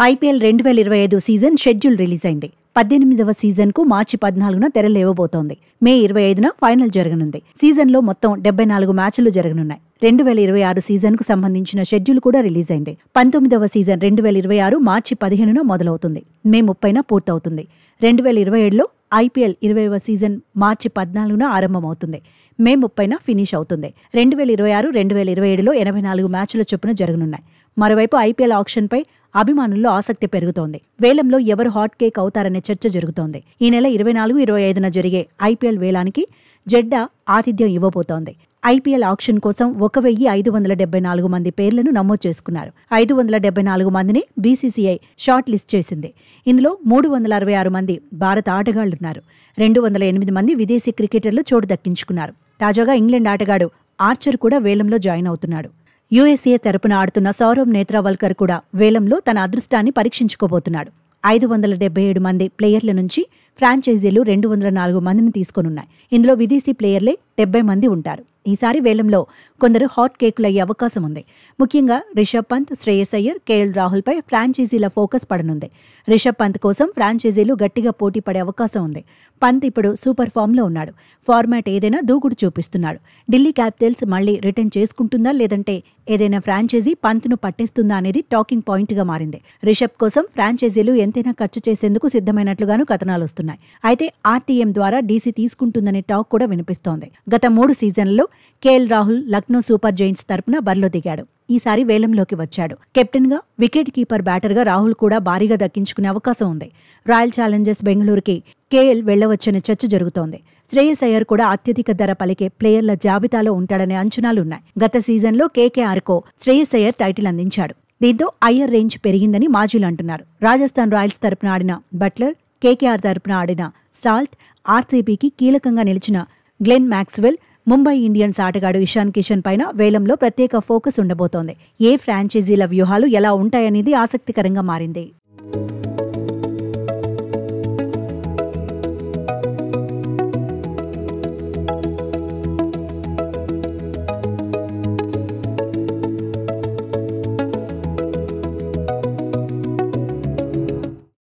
IPL 2025 season schedule release అయింది. 18వ సీజన్కు మార్చి 14న తెరలేవబోతోంది. మే 25న final జరగనుంది. సీజన్లో మొత్తం 74 మ్యాచ్లు జరగనున్నాయి. 2026 సీజన్కు సంబంధించిన షెడ్యూల్ కూడా రిలీజ్ అయింది. 19వ సీజన్ 2026 మార్చి 15న మొదలవుతుంది. మే 30న పూర్తవుతుంది. 2027లో ఐపీఎల్ 20వ సీజన్ మార్చి 14న ఆరంభమవుతుంది. మే 30న ఫినిష్ అవుతుంది. 2026-2027లో 84 మ్యాచ్ల చొప్పున జరగనున్నాయి. మరోవైపు ఐపీఎల్ ఆక్షన్పై అభిమానుల్లో ఆసక్తి పెరుగుతోంది. వేలంలో ఎవరు హాట్ కేక్ అవుతారనే చర్చ జరుగుతోంది. ఈ నెల 24-25న జరిగే ఐపీఎల్ వేలానికి జెడ్డా ఆతిథ్యం ఇవ్వబోతోంది. ఐపీఎల్ ఆక్షన్ కోసం 1574 మంది పేర్లను నమోదు చేసుకున్నారు. 574 మందిని బీసీసీఐ షార్ట్ లిస్ట్ చేసింది. ఇందులో 366 మంది భారత ఆటగాళ్లున్నారు. 208 మంది విదేశీ క్రికెటర్లు చోటు దక్కించుకున్నారు. తాజాగా ఇంగ్లాండ్ ఆటగాడు ఆర్చర్ కూడా వేలంలో జాయిన్ అవుతున్నాడు. యూఎస్ఏ తరపున ఆడుతున్న సౌరవ్ నేత్రావల్కర్ కూడా వేలంలో తన అదృష్టాన్ని పరీక్షించుకోబోతున్నాడు. 577 మంది ప్లేయర్ల నుంచి ఫ్రాంచైజీలు 204 మందిని తీసుకోనున్నాయి. ఇందులో విదేశీ ప్లేయర్లే 70 మంది ఉంటారు. ఈసారి వేలంలో కొందరు హాట్ కేకులయ్యే అవకాశం ఉంది. ముఖ్యంగా రిషబ్ పంత్, శ్రేయస్ అయ్యర్, కేఎల్ రాహుల్పై ఫ్రాంచైజీల ఫోకస్ పడనుంది. రిషబ్ పంత్ కోసం ఫ్రాంచైజీలు గట్టిగా పోటీ పడే అవకాశం ఉంది. పంత్ ఇప్పుడు సూపర్ ఫామ్లో ఉన్నాడు. ఫార్మాట్ ఏదైనా దూకుడు చూపిస్తున్నాడు. ఢిల్లీ క్యాపిటల్స్ మళ్లీ రిటర్న్ చేసుకుంటుందా లేదంటే ఏదైనా ఫ్రాంచైజీ పంత్ను పట్టేస్తుందా అనేది టాకింగ్ పాయింట్గా మారింది. రిషబ్ కోసం ఫ్రాంచైజీలు ఎంతైనా ఖర్చు చేసేందుకు సిద్ధమైనట్లుగానూ కథనాలు వస్తున్నాయి. అయితే ఆర్టీఎం ద్వారా డీసీ తీసుకుంటుందనే టాక్ కూడా వినిపిస్తోంది. గత 3 సీజన్లలో KL Rahul Lucknow super Giants తరపున బరిలో దిగాడు. ఈసారి వేలంలోకి వచ్చాడు. కెప్టెన్ గా, వికెట్ కీపర్ బ్యాటర్గా రాహుల్ కూడా భారీగా దక్కించుకునే అవకాశం ఉంది. రాయల్ ఛాలెంజర్స్ బెంగళూరుకి కేఎల్ వెళ్లవచ్చనే చర్చ జరుగుతోంది. శ్రేయస్ అయ్యర్ కూడా అత్యధిక ధర పలికే ప్లేయర్ల జాబితాలో ఉంటాడనే అంచనాలున్నాయి. గత సీజన్లో కేకేఆర్కో శ్రేయస్ అయ్యర్ టైటిల్ అందించాడు. దీంతో అయ్యర్ రేంజ్ పెరిగిందని మాజీలు అంటున్నారు. రాజస్థాన్ రాయల్స్ తరపున ఆడిన బట్లర్, కేకేఆర్ తరపున ఆడిన సాల్ట్, ఆర్సీబీకి కీలకంగా నిలిచిన గ్లెన్ మ్యాక్స్వెల్, ముంబై ఇండియన్స్ ఆటగాడు ఇషాన్ కిషన్ పైన వేలంలో ప్రత్యేక ఫోకస్ ఉండబోతోంది. ఏ ఫ్రాంచైజీల వ్యూహాలు ఎలా ఉంటాయనేది ఆసక్తికరంగా మారింది.